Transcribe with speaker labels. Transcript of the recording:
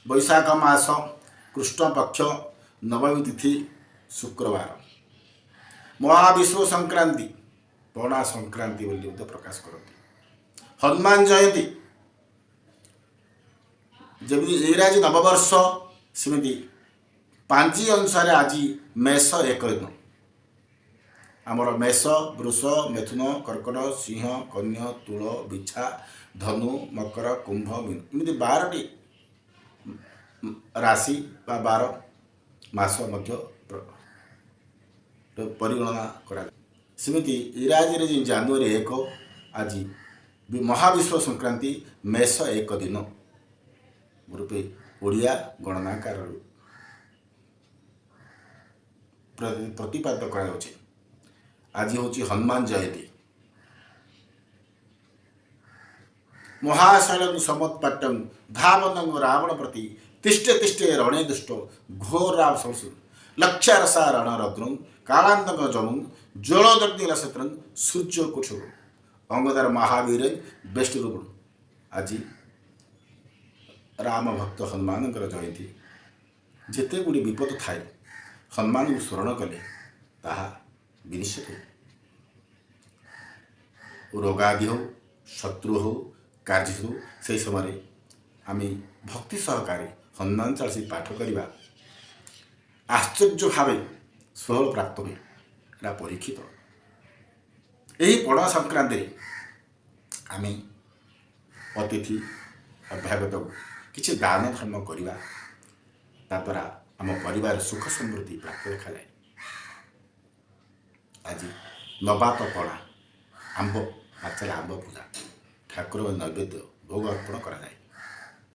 Speaker 1: वैशाख मास कृष्ण पक्ष नवमी तिथि शुक्रवार महाविश्व संक्रांति पणा संक्रांति बोली प्रकाश करती। हनुमान जयंती जमी इंग्राजी नववर्ष सेमती पांजी अनुसार आज मेष एक दिन आमर मेष वृष मिथुन कर्कट सिंह कन्या तुल बिछा धनु मकर कुंभ मीन एमती 12टी राशि बा 12 मास मध्य परिगणना करा सेमती इंग्राजी जनवरी 1 आज महाविश्व संक्रांति मेष एक दिन रूपे ओडिया गणनाकार प्रतिपादित कर आज हूँ हनुमान जयंती महाशैल समुत्पाट्यम धावनं रावण प्रति तिष्ठे तिष्ठे रणे दुष्ट घोरा संसु लक्षारसा रणरद्रं कालांतक जमुं ज्वलदग्निलक्षत्रं सूर्य कुठुर अंगदार महावीर बेष्टरूप आज राम भक्त हनुमान जयंती जिते गुड़ी विपद थाए हनुमान को स्मरण कले ताहा विनिश्चित हो रोगादि हो शत्रु हो कार्य हो से समय आम भक्ति सहकारी हनुमान चालीसा पाठ करवा आश्चर्य भाव सुफल प्राप्त हुए परीक्षित। यही पणा संक्रांति आम अतिथि अभ्यागत किसी दान धर्म करवा द्वारा आम परिवार सुख समृद्धि प्राप्त देखा जाए। आज नवात पणा आंब पाचला आंब पूजा ठाकुर नैवेद्य भोग अर्पण करा जाए।